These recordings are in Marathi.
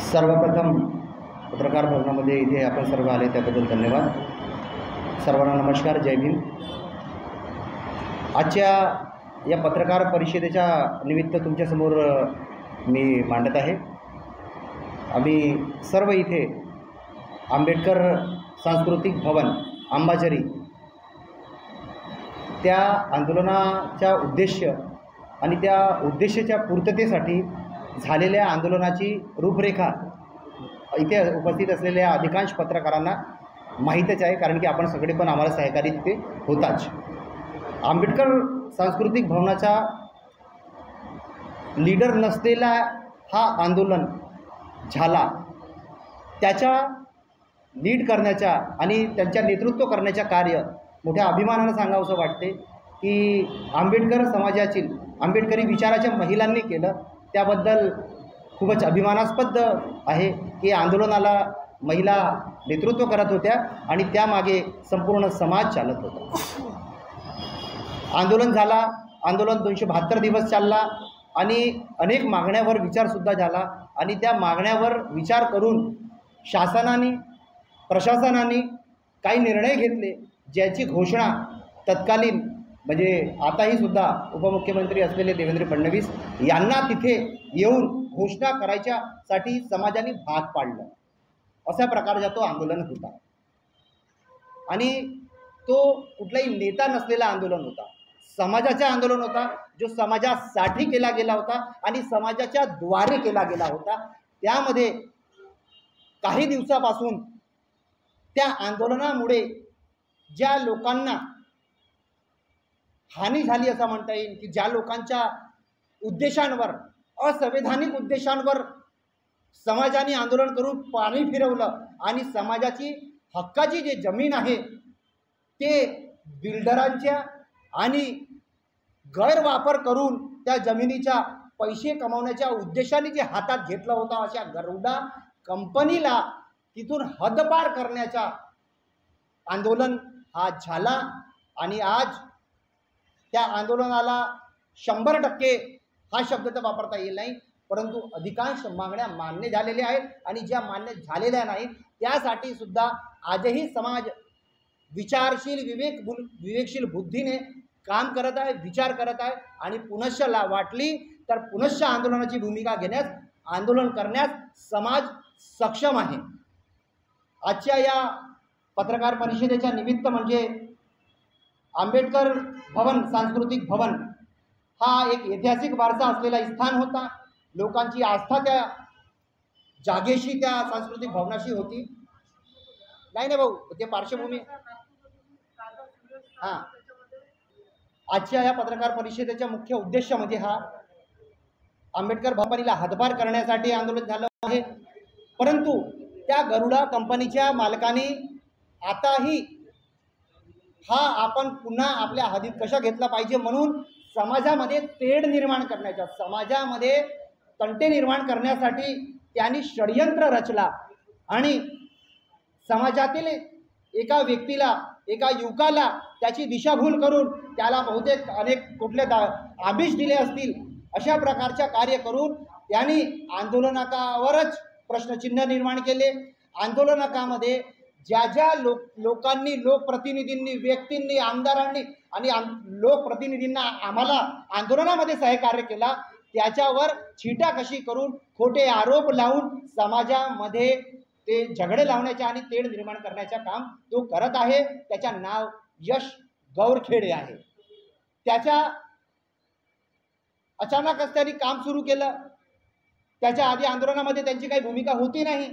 सर्वप्रथम पत्रकार भवनामध्ये इथे आपण सर्व आले त्याबद्दल धन्यवाद. सर्वांना नमस्कार, जय भीम. आजच्या या पत्रकार परिषदेच्या निमित्त तुमच्यासमोर मी मांडत आहे. आम्ही सर्व इथे आंबेडकर सांस्कृतिक भवन अंबाझरी त्या आंदोलनाचा उद्देश आणि त्या उद्देशाच्या पूर्ततेसाठी झालेल्या आंदोलनाची रूपरेखा इथे उपस्थित असलेल्या अधिकांश पत्रकारांना माहीतच आहे, कारण की आपण सगळे पण आम्हाला सहकारी तिथे होताच. आंबेडकर सांस्कृतिक भवनाचा लीडर नसलेला हा आंदोलन झाला, त्याच्या लीड करण्याचा आणि त्यांच्या नेतृत्व करण्याच्या कार्य मोठ्या अभिमानानं सांगावंसं वाटते की आंबेडकर समाजातील आंबेडकरी विचाराच्या महिलांनी केलं. त्याबद्दल खूपच अभिमानास्पद आहे की आंदोलनाला महिला नेतृत्व करत होत्या आणि त्यामागे संपूर्ण समाज चालत होता. आंदोलन झाला, आंदोलन 272 दिवस चालला आणि अनेक मागण्यावर विचारसुद्धा झाला आणि त्या मागण्यावर विचार करून शासनाने प्रशासनाने काही निर्णय घेतले, ज्याची घोषणा तत्कालीन म्हणजे आताही सुद्धा उपमुख्यमंत्री असलेले देवेंद्र फडणवीस यांना तिथे येऊन घोषणा करायच्यासाठी समाजाने भाग पाडलं. अशा प्रकारचा तो आंदोलन होता आणि तो कुठलाही नेता नसलेला आंदोलन होता, समाजाचा आंदोलन होता, जो समाजासाठी केला गेला होता आणि समाजाच्या द्वारे केला गेला होता. त्यामध्ये काही दिवसापासून त्या आंदोलनामुळे ज्या लोकांना हानी झाली असं म्हणता येईल की ज्या लोकांच्या उद्देशांवर, असंवैधानिक उद्देशांवर समाजाने आंदोलन करून पाणी फिरवलं आणि समाजाची हक्काची जी जमीन आहे ते बिल्डरांच्या आणि गैरवापर करून त्या जमिनीचा पैसे कमावण्याच्या उद्देशाने जे हातात घेतलं होतं, अशा गरुडा कंपनीला तिथून हद्दपार करण्याचा आंदोलन हा झाला. आणि आज त्या आंदोलनाला 100% हा शब्द तर वापरता येईल नाही, परंतु अधिकांश मागण्या मान्य झालेल्या आहेत आणि ज्या मान्य झालेल्या नाहीत त्यासाठी सुद्धा आजही समाज विचारशील विवेकशील बुद्धीने काम करत आहे, विचार करत आहे आणि पुनश्च वाटली तर पुनश्च आंदोलनाची भूमिका घेण्यास, आंदोलन करण्यास समाज सक्षम आहे. आजच्या या पत्रकार परिषदेच्या निमित्त म्हणजे आंबेडकर भवन सांस्कृतिक भवन हा एक ऐतिहासिक वारसा असलेला स्थान होता. लोकांची आस्था त्या जागेशी, त्या सांस्कृतिक भवनाशी होती. नाही ना भाऊ, ते पार्श्वभूमी. हां, आजच्या या पत्रकार परिषदेचा मुख्य उद्देश म्हणजे हा आंबेडकर भवनाला हद्दपार करण्यासाठी आंदोलन झालं आहे. परंतु त्या गरुडा कंपनीच्या मालकाने आताही हा आपण पुन्हा आपल्या हद्दीत कशा घेतला पाहिजे म्हणून समाजामध्ये तेढ निर्माण करण्याच्या, समाजामध्ये तंटे निर्माण करण्यासाठी त्यांनी षडयंत्र रचला आणि समाजातील एका व्यक्तीला, एका युवकाला त्याची दिशाभूल करून त्याला बहुतेक अनेक कुठले आमिष दिले असतील, अशा प्रकारच्या कार्य करून त्यांनी आंदोलनाकावरच प्रश्नचिन्ह निर्माण केले. आंदोलनाकामध्ये ज्या ज्या लोकांनी, लोकप्रतिनिधींनी, व्यक्तींनी, आमदारांनी आणि लोकप्रतिनिधींना आम्हाला आंदोलनामध्ये सहकार्य केला, त्याच्यावर छीटा कशी करून खोटे आरोप लावून समाजामध्ये ते झगडे लावण्याचे आणि तेढ निर्माण करण्याचे काम तो करत आहे. त्याच्या नाव यश गौरखेडे आहे. त्याच्या अचानकच त्यांनी काम सुरू केलं. त्याच्या आधी आंदोलनामध्ये त्यांची काही भूमिका होती नाही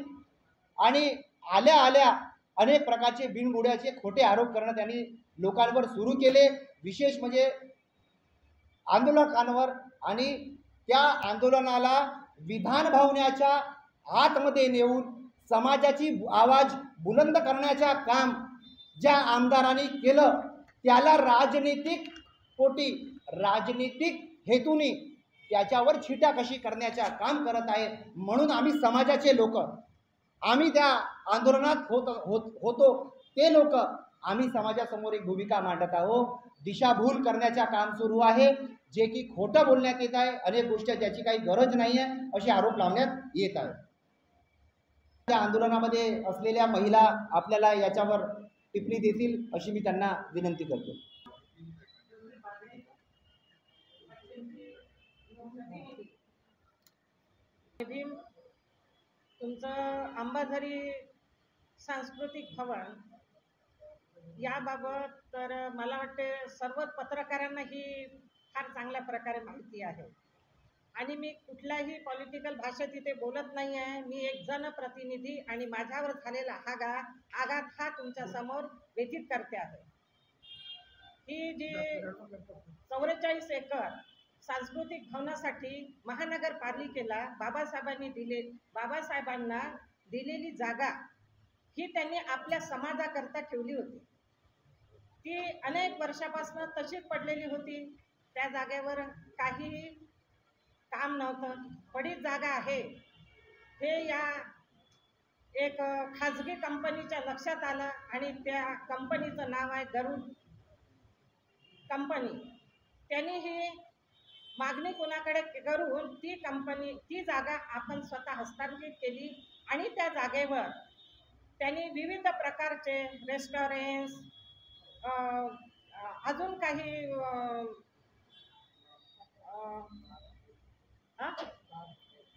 आणि आल्या आल्या अनेक प्रकारचे बिनबुड्याचे खोटे आरोप करणं त्यांनी लोकांवर सुरू केले, विशेष म्हणजे आंदोलकांवर. आणि त्या आंदोलनाला विधान भवनाच्या आतमध्ये नेऊन समाजाची आवाज बुलंद करण्याचं काम ज्या आमदारांनी केलं त्याला राजनीतिक पोटी, राजनीतिक हेतूने त्याच्यावर छीटा कशी करण्याचं काम करत आहे. म्हणून आम्ही समाजाचे लोक, आम्ही त्या आंदोलनात होतो ते लोक, आम्ही समाजासमोर एक भूमिका मांडत आहोत. दिशाभूल करण्याचं काम सुरू आहे, जे की खोटं बोलण्यात येत आहे, अनेक गोष्टी ज्याची काही गरज नाही आहे असे आरोप लावण्यात येत आहे. त्या आंदोलनामध्ये असलेल्या महिला आपल्याला याच्यावर टिप्पणी देतील अशी मी त्यांना विनंती करतो. तुमचं अंबाझरी सांस्कृतिक भवन याबाबत तर मला वाटते सर्व पत्रकारांना ही फार चांगल्या प्रकारे माहिती आहे आणि मी कुठल्याही पॉलिटिकल भाषेत इथे बोलत नाही आहे. मी एक जनप्रतिनिधी आणि माझ्यावर झालेला आघात हा तुमच्या समोर व्यथित करते आहे. ही जी 44 एकर सांस्कृतिक भवनासाठी महानगरपालिकेला बाबासाहेबांना दिलेली जागा ही त्यांनी आपल्या समाजाकरता ठेवली होती. ती अनेक वर्षापासून तशीच पडलेली होती. त्या जागेवर काही काम नव्हतं. पडीत जागा आहे हे या एक खाजगी कंपनीच्या लक्षात आलं आणि त्या कंपनीचं नाव आहे गरुड कंपनी. त्यांनी ही मागणी कोणाकडे करून ती जागा आपण स्वतः हस्तांतरित केली आणि त्या जागेवर त्यांनी विविध प्रकारचे रेस्टॉरंट्स अजून काही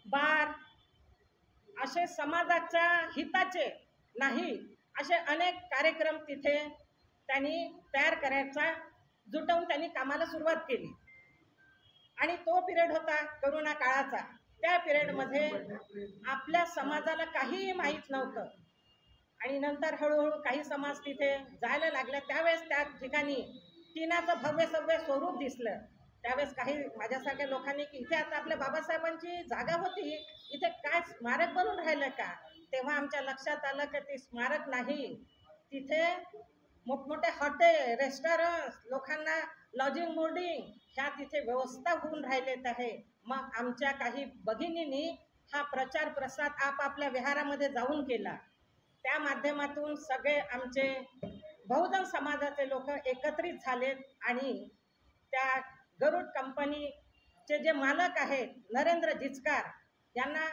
बार असे समाजाच्या हिताचे नाही असे अनेक कार्यक्रम तिथे त्यांनी तयार करायचा जुटवून त्यांनी कामाला सुरुवात केली. आणि तो पिरियड होता करोना काळाचा. त्या पिरियडमध्ये आपल्या समाजाला काहीही माहीत नव्हतं आणि नंतर हळूहळू काही समाज तिथे जायला लागले. त्यावेळेस त्या ठिकाणी टिनाचं भव्य सव्य स्वरूप दिसलं. त्यावेळेस काही माझ्यासारख्या लोकांनी की इथे आता आपल्या बाबासाहेबांची जागा होती, इथे काय स्मारक बनून राहिलं का? तेव्हा आमच्या लक्षात आलं की ते स्मारक नाही, तिथे मोठमोठे हॉटेल रेस्टॉरंट लोकांना लॉजिंग बोर्डिंग ह्या तिथे व्यवस्था होऊन राहिलेत आहे. मग आमच्या काही भगिनींनी हा प्रचार प्रसार आपापल्या विहारामध्ये जाऊन केला. त्या माध्यमातून सगळे आमचे बहुजन समाजाचे लोक एकत्रित झालेत आणि त्या गरुड कंपनीचे जे मालक आहेत नरेंद्र जिचकार यांना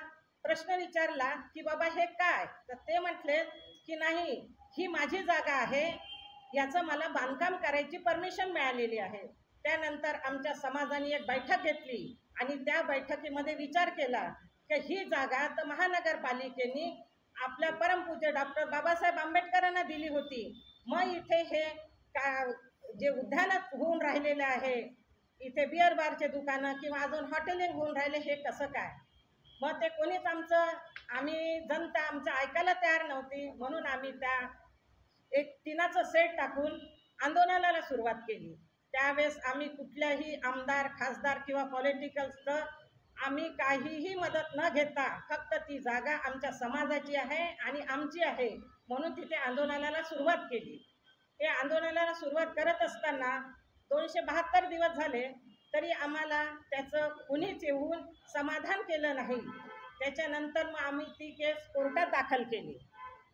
प्रश्न विचारला की बाबा हे काय? तर ते म्हटले की नाही, ही माझी जागा आहे, याचं मला बांधकाम करायची परमिशन मिळालेली आहे. त्यानंतर आमच्या समाजाने एक बैठक घेतली आणि त्या बैठकीमध्ये विचार केला की ही जागा तर महानगरपालिकेने आपल्या परमपूज्य डॉक्टर बाबासाहेब आंबेडकरांना दिली होती. मग इथे हे जे उद्यानात होऊन राहिलेलं आहे, इथे बिअर बारचे दुकानं किंवा अजून हॉटेलिंग होऊन राहिले, हे कसं काय? मग ते कोणीच आम्ही जनता आमचं ऐकायला तयार नव्हती. म्हणून आम्ही त्या एक टिनाचं सेट टाकून आंदोलनाला सुरुवात केली. त्यावेळेस आम्ही कुठल्याही आमदार खासदार किंवा पॉलिटिकल्सचं आम्ही काहीही मदत न घेता फक्त ती जागा आमच्या समाजाची आहे आणि आमची आहे म्हणून तिथे आंदोलनाला सुरुवात केली. हे आंदोलनाला सुरुवात करत असताना 272 दिवस झाले तरी आम्हाला त्याचं कुणीच येऊन समाधान केलं नाही. त्याच्यानंतर मग आम्ही ती केस कोर्टात दाखल केली.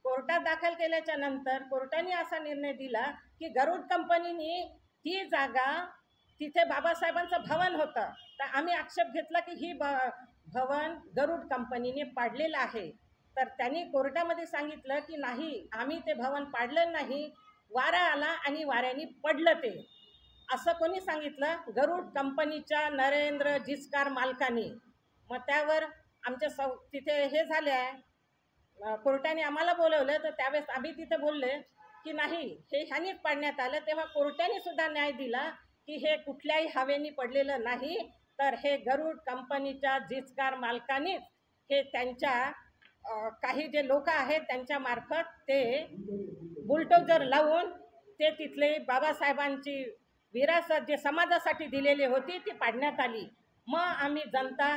कोर्टात दाखल केल्याच्या नंतर कोर्टाने असा निर्णय दिला की गरुड कंपनीने ती जागा, तिथे बाबासाहेबांचं भवन होतं, तर आम्ही आक्षेप घेतला की ही भवन गरुड कंपनीने पाडलेलं आहे. तर त्यांनी कोर्टामध्ये सांगितलं की नाही, आम्ही ते भवन पाडलं नाही, वारा आला आणि वाऱ्याने पडलं ते. असं कोणी सांगितलं? गरुड कंपनीच्या नरेंद्र जिचकार मालकाने. मग त्यावर आमच्या तिथे हे झाले आहे, कोर्टाने आम्हाला बोलवलं. तर त्यावेळेस आम्ही तिथे बोलले की नाही, हे ह्यानीच पाडण्यात आलं. तेव्हा कोर्टाने सुद्धा न्याय दिला की हे कुठल्याही हवेनी पडलेलं नाही, तर हे गरुड कंपनीच्या जिचकार मालकानेच हे त्यांच्या काही जे लोक आहेत त्यांच्या मार्फत ते बुलडोजर लावून ते तिथले बाबासाहेबांची विरासत जे समाजासाठी दिलेली होती ती पाडण्यात आली. मग आम्ही जनता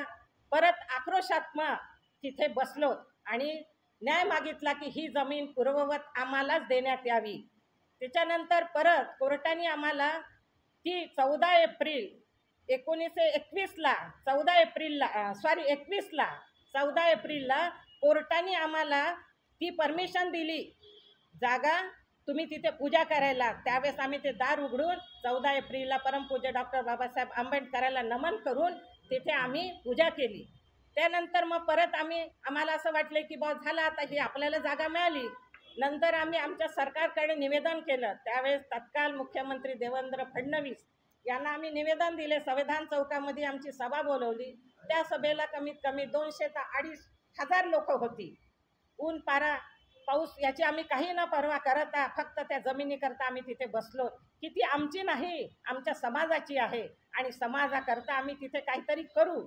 परत आक्रोशात्मक तिथे बसलो आणि न्याय मागितला की ही जमीन पूर्ववत आम्हालाच देण्यात यावी. त्याच्यानंतर परत कोर्टाने आम्हाला ती 14 एप्रिल 21ला कोर्टाने आम्हाला ती परमिशन दिली, जागा तुम्ही तिथे पूजा करायला. त्यावेळेस आम्ही ते दार उघडून 14 एप्रिलला परमपूज्य डॉक्टर बाबासाहेब आंबेडकरांना नमन करून तिथे आम्ही पूजा केली. त्यानंतर मग परत आम्हाला असं वाटलं की बा झालं आता ही आपल्याला जागा मिळाली. नंतर आम्ही आमच्या सरकारकडे निवेदन केलं. त्यावेळेस तत्काल मुख्यमंत्री देवेंद्र फडणवीस यांना आम्ही निवेदन दिले. संविधान चौकामध्ये आमची सभा बोलवली. त्या सभेला कमीत कमी 200 ते 2,500 लोक होती. ऊन पारा पाऊस याची आम्ही काही न पर्वा करता फक्त त्या जमिनीकरता आम्ही तिथे बसलो की ती आमची नाही, आमच्या समाजाची आहे आणि समाजाकरता आम्ही तिथे काहीतरी करू.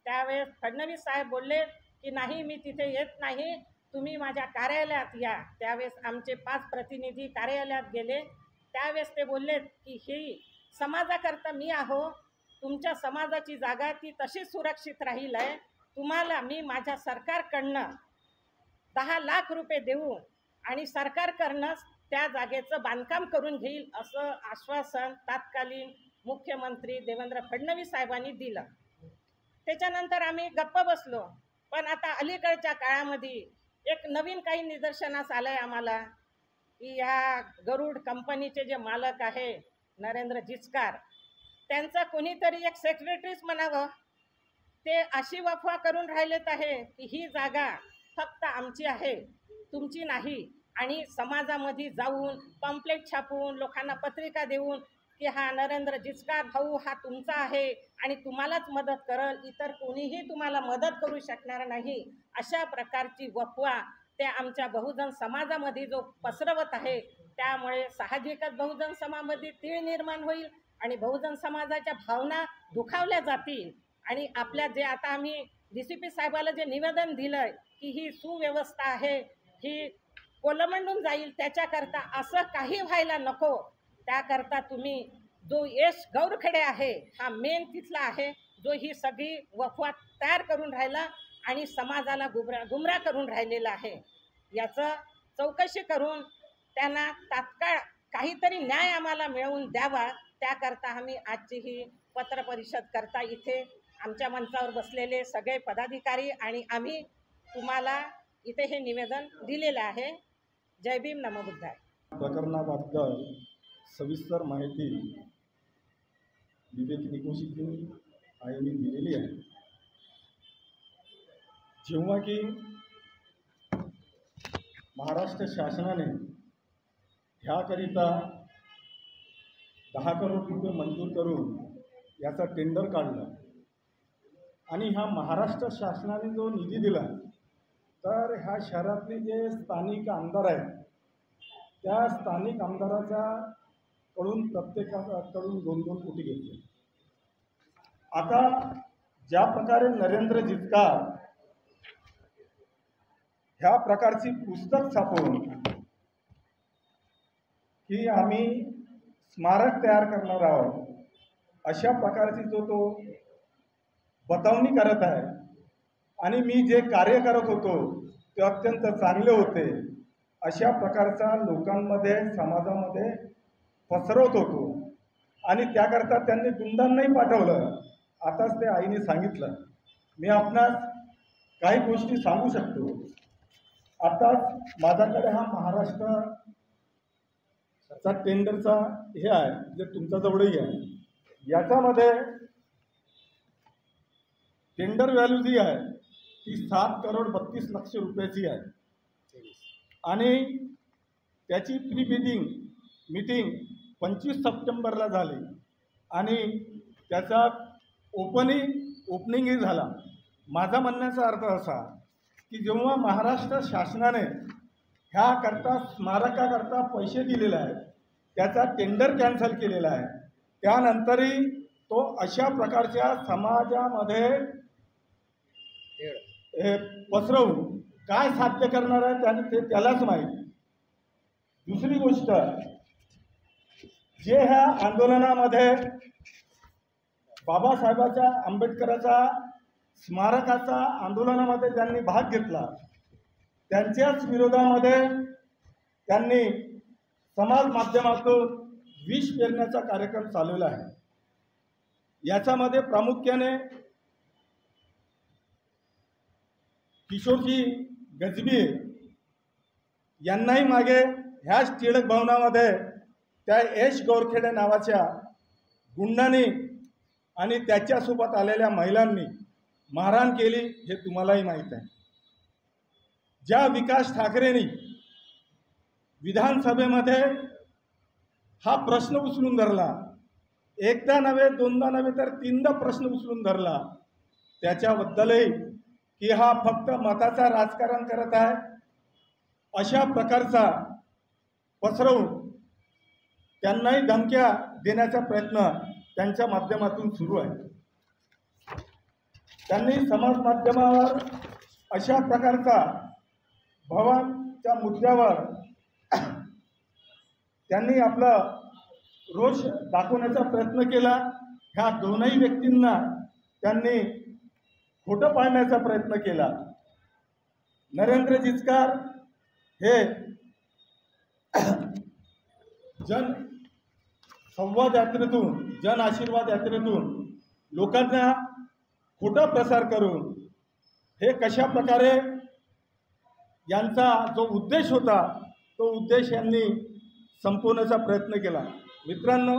त्यावेळेस फडणवीस साहेब बोलले की नाही, मी तिथे येत नाही, तुम्ही माझ्या कार्यालयात या. त्यावेळेस आमचे 5 प्रतिनिधी कार्यालयात गेले. त्यावेळेस ते बोलले की ही समाजाकरता मी आहो, तुमच्या समाजाची जागा ती तशीच सुरक्षित राहील आहे. तुम्हाला मी माझ्या सरकारकडनं 10 लाख रुपये देऊन आणि सरकारकडनं त्या जागेचं बांधकाम करून घेईल असं आश्वासन तत्कालीन मुख्यमंत्री देवेंद्र फडणवीस साहेबांनी दिलं. त्याच्यानंतर आम्ही गप्प बसलो. पण आता अलीकडच्या काळामध्ये एक नवीन काही निदर्शनास आलं आहे आम्हाला की ह्या गरुड कंपनीचे जे मालक आहे नरेंद्र जिचकार, त्यांचा कोणीतरी एक सेक्रेटरीच म्हणावं, ते अशी अफवा करून राहिलेत आहे की ही जागा फक्त आमची आहे, तुमची नाही. आणि समाजामध्ये जाऊन पम्पलेट छापून लोकांना पत्रिका देऊन की हा नरेंद्र जिचकार भाऊ हा तुमचा आहे आणि तुम्हालाच मदत करल, इतर कोणीही तुम्हाला मदत करू शकणार नाही, अशा प्रकारची अफवा त्या आमच्या बहुजन समाजामध्ये जो पसरवत आहे. त्यामुळे साहजिकच बहुजन समाजामध्ये तीळ निर्माण होईल आणि बहुजन समाजाच्या भावना दुखावल्या जातील. आणि आपल्या जे आता आम्ही DCP साहेबाला जे निवेदन दिलं की ही सुव्यवस्था आहे ही कोलमंडून जाईल, त्याच्याकरता असं काही व्हायला नको. त्याकरता तुम्ही जो यश गौरखेडे आहे हा मेन तिथला आहे, जो ही सगळी अफवा तयार करून राहिला आणि समाजाला गुमराह करून राहिलेला आहे. याचं चौकशी करून त्यांना तात्काळ काहीतरी न्याय आम्हाला मिळवून द्यावा. त्याकरता आम्ही आजची ही पत्रपरिषद करता इथे आमच्या मंचावर बसलेले सगळे पदाधिकारी आणि आम्ही तुम्हाला इथे हे निवेदन दिलेलं आहे. जय भीम, नमो बुद्धाय. प्रकरणाबद्दल सविस्तर माहिती विवेक निकोशीची आईने दिलेली आहे. जेव्हा की महाराष्ट्र शासनाने ह्याकरिता 10 करोड रुपये मंजूर करून याचा टेंडर काढलं आणि ह्या महाराष्ट्र शासनाने जो निधी दिला, तर ह्या शहरातले जे स्थानिक आमदार आहेत त्या स्थानिक आमदाराचा कडून प्रत्येकाकडून 2-2 कोटी घेतले. आता ज्या प्रकारे नरेंद्र जिचकार ह्या प्रकारची पुस्तक छापून की आम्ही स्मारक तयार करणार आहोत अशा प्रकारची जो तो बतावणी करत आहे आणि मी जे कार्य करत होतो ते अत्यंत चांगले होते अशा प्रकारचा लोकांमध्ये समाजामध्ये पसरवत होतो आणि त्याकरता त्यांनी गुंडांनाही पाठवलं. आताच ते आईने सांगितलं. मी आपणास काही गोष्टी सांगू शकतो. आताच माझ्याकडे हा महाराष्ट्राचा टेंडरचा हे आहे जे तुमच्याजवळही आहे. याच्यामध्ये टेंडर व्हॅल्यू जी आहे ती 7 करोड 32 लक्ष रुपयाची आहे आणि त्याची प्री बिडिंग मीटिंग 25 सप्टेंबरला झाली आणि त्याचा ओपनिंगही झाला. माझा म्हणण्याचा अर्थ असा की जेव्हा महाराष्ट्र शासनाने ह्याकरता स्मारकाकरता पैसे दिलेले आहेत, त्याचा टेंडर कॅन्सल केलेला आहे, त्यानंतरही तो अशा प्रकारच्या समाजामध्ये पसरवून काय साध्य करणार आहे त्याने ते त्यालाच माहिती. दुसरी गोष्ट, जे ह्या आंदोलनामध्ये बाबासाहेबाच्या आंबेडकराचा स्मारकाचा आंदोलनामध्ये ज्यांनी भाग घेतला त्यांच्याच विरोधामध्ये त्यांनी समाज माध्यमातून विष पेरण्याचा कार्यक्रम चालवला आहे. याच्यामध्ये प्रामुख्याने किशोरजी गजबी यांनाही मागे ह्याच टिळक भवनामध्ये त्या यश गौरखेडे नावाच्या गुंडांनी आणि त्याच्यासोबत आलेल्या महिलांनी मारहाण केली हे तुम्हालाही माहीत आहे. ज्या विकास ठाकरेंनी विधानसभेमध्ये हा प्रश्न उचलून धरला, एकदा नव्हे दोनदा नव्हे तर तीनदा प्रश्न उचलून धरला, त्याच्याबद्दलही की हा फक्त मताचा राजकारण करत आहे अशा प्रकारचा पसरवून त्यांनाही धमक्या देण्याचा प्रयत्न त्यांच्या माध्यमातून सुरू आहे. त्यांनी समाज माध्यमावर अशा प्रकारचा भवानच्या मुद्द्यावर त्यांनी आपला रोष दाखवण्याचा प्रयत्न केला. ह्या दोनही व्यक्तींना त्यांनी खोटं पाडण्याचा प्रयत्न केला. नरेंद्र जिचकार हे जन संवाद यात्रेतून, जन आशीर्वाद यात्रेतून लोकांना खोटा प्रसार करून हे कशा प्रकारे यांचा जो उद्देश होता तो उद्देश यांनी संपवण्याचा प्रयत्न केला. मित्रांनो,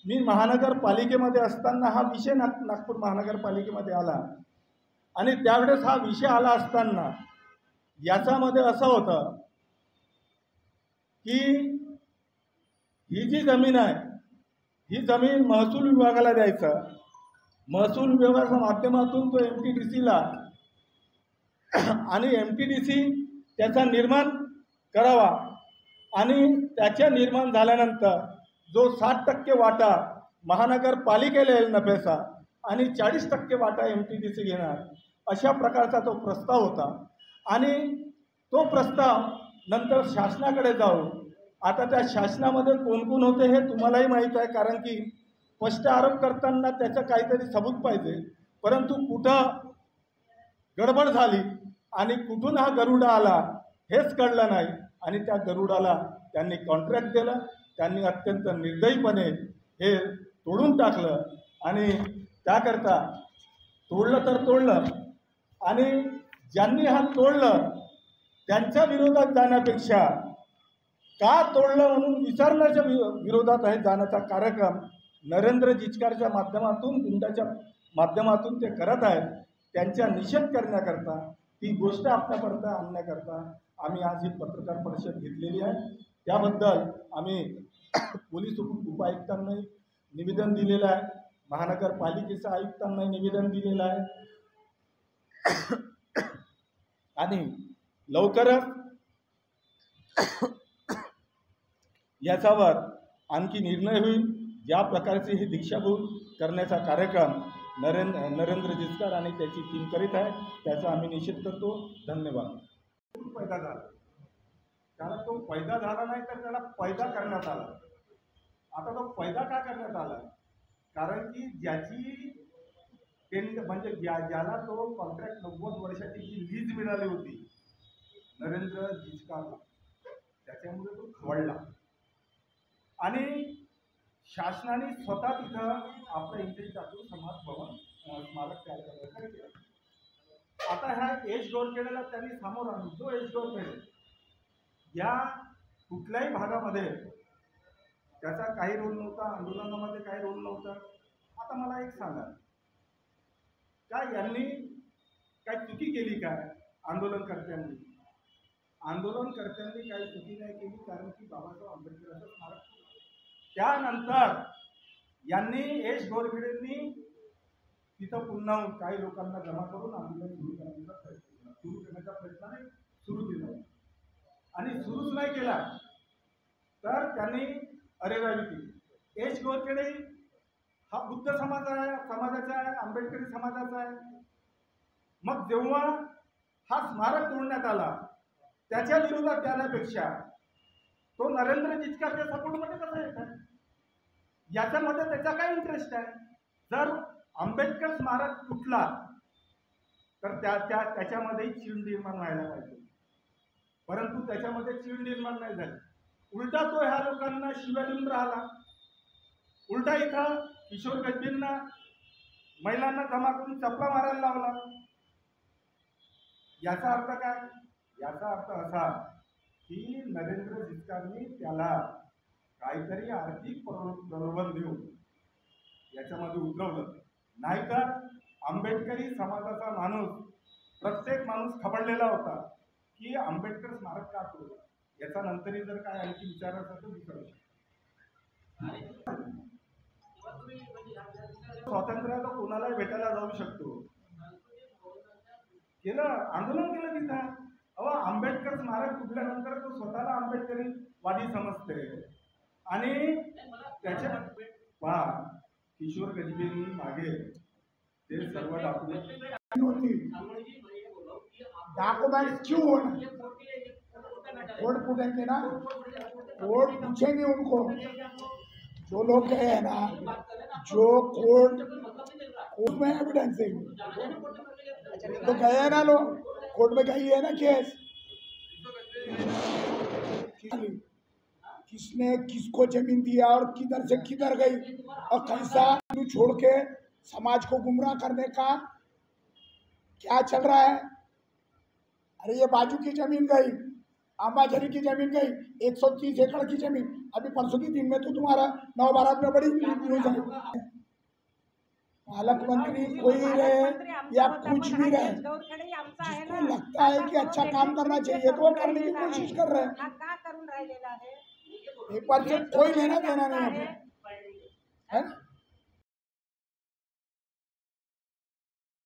मी महानगरपालिकेमध्ये असताना हा विषय नागपूर महानगरपालिकेमध्ये आला आणि त्यावेळेस हा विषय आला असताना याच्यामध्ये असं होतं की ही जी जमीन आहे ही जमीन महसूल विभागाला द्यायचं, महसूल विभागाच्या माध्यमातून तो MTDCला आणि MTDC त्याचा निर्माण करावा आणि त्याच्या निर्माण झाल्यानंतर जो 60% वाटा महानगरपालिकेला येईल नफ्याचा आणि 40% वाटा MTDC घेणार, अशा प्रकारचा तो प्रस्ताव होता. आणि तो प्रस्ताव नंतर शासनाकडे जाऊ, आता त्या शासनामध्ये कोण कोण होते हे तुम्हालाही माहीत आहे, कारण की स्पष्ट आरोप करताना त्याचं काहीतरी सबूत पाहिजे. परंतु कुठं गडबड झाली आणि कुठून हा गरुडा आला हेच कळलं नाही आणि त्या गरुडाला त्यांनी कॉन्ट्रॅक्ट दिलं. त्यांनी अत्यंत निर्दयीपणे हे तोडून टाकलं आणि त्याकरता तोडलं तर तोडलं आणि ज्यांनी हा तोडलं त्यांच्या विरोधात जाण्यापेक्षा का तोडलं म्हणून विचारण्याच्या विरोधात आहे जाण्याचा कार्यक्रम नरेंद्र जिचकारच्या माध्यमातून, गुंडाच्या माध्यमातून ते करत आहेत. त्यांचा निषेध करण्याकरता, ती गोष्ट आपल्यापर्यंत आणण्याकरता आम्ही आज ही पत्रकार परिषद घेतलेली आहे. त्याबद्दल आम्ही पोलीस उपायुक्तांनाही निवेदन दिलेलं आहे, महानगरपालिकेच्या आयुक्तांनाही निवेदन दिलेलं आहे आणि लवकरच याच्यावर आणखी निर्णय होईल. ज्या प्रकारची ही दीक्षाभूल करण्याचा कार्यक्रम नरेंद्र जिचकार आणि त्याची टीम करीत आहे त्याचा आम्ही निषेध करतो. धन्यवाद. पैदा झाला, त्याला तो पैदा झाला नाही तर त्याला पैदा करण्यात आला. आता तो पैदा का करण्यात आला? कारण की ज्याची म्हणजे ज्याला तो कॉन्ट्रॅक्ट 90 वर्षाची जी लीज मिळाली होती नरेंद्र जिचकारला, त्याच्यामुळे तो खवळला आणि शासनाने स्वतः तिथं आपलं इंटरेस्ट टाकून समाज भवन स्मारक तयार करण्याचा केलं. आता ह्या एच गोरखेड्याला त्यांनी सामोर आणून, जो एच गोरखेडे या कुठल्याही भागामध्ये त्याचा काही रोल नव्हता, आंदोलनामध्ये काही रोल नव्हता. आता मला एक सांगा, काय यांनी काय चुकी केली काय आंदोलनकर्त्यांनी? आंदोलनकर्त्यांनी काही चुकी नाही केली, कारण की बाबासाहेब आंबेडकरांचं स्मारक. त्यानंतर यांनी एच गोरखेडेंनी तिथं पुन्हा काही लोकांना जमा करून आंदोलन सुरू करण्याचा प्रयत्न सुरू केला आणि सुरूच नाही केला तर त्यांनी अरेरावी केली. एच गोरखेडे हा बुद्ध समाजाचा आहे, आंबेडकरी समाजाचा आहे. मग जेव्हा हा स्मारक तोडण्यात आला त्याच्या विरोधात जाण्यापेक्षा तो नरेंद्र जिचकारच्या सपोर्टमध्ये कसा येतात? याच्यामध्ये त्याचा काय इंटरेस्ट आहे? जर आंबेडकर स्मारक तुटला तर त्याच्यामध्ये चीड निर्माण व्हायला पाहिजे, परंतु त्याच्यामध्ये चीड निर्माण नाही झाली. उलटा तो ह्या लोकांना शिव्या देऊन राहिला. उलटा इथं किशोर गजबींना महिलांना जमा करून चपला मारायला लावला. याचा अर्थ काय? याचा अर्थ असा की नरेंद्र जिचकारनी त्याला काहीतरी आर्थिक प्रलोभन देऊन याच्यामध्ये उतरवलं. नाहीतर आंबेडकरी समाजाचा माणूस प्रत्येक माणूस खबळलेला होता की आंबेडकर स्मारक का तोडलं. याचा नंतरही जर काय आणखी विचार असेल तर विचारू शकतो. स्वातंत्र्याला कोणालाही भेटायला जाऊ शकतो. केलं, आंदोलन केलं तिथं. अहो, आंबेडकर स्मारक तुटल्यानंतर तो स्वतःला आंबेडकरी वादी समजते आणि त्याच्या किशोर गजबेंनी मागे ते सर्व डॉक्यूमेंट क्यों होना, कोर्ट पूछेंगे ना, कोर्ट पूछेंगे उनको. जो लोग गए हैं ना, जो कोर्ट में एविडेंस है, तो गए हैं ना लोग, कोर्ट में गई है ना केस. किसने किसको जमीन दिया और किधर से किधर गई और कैसा छोड़ के समाज को गुमराह करने का क्या चल रहा है. अरे ये बाजू की जमीन गई, आंबाझरी की जमीन गई, 130 एकड़ की जमीन. अभी परसों के दिन में तो तुम्हारा नवभारत में बड़ी न्यूज है. पालक मंत्री कोई रहे या कुछ भी रहे, जिसको लगता है कि अच्छा काम करना चाहिए तो वो करने की कोशिश कर रहे हैं. पेपर से कोई लेना देना नहीं है.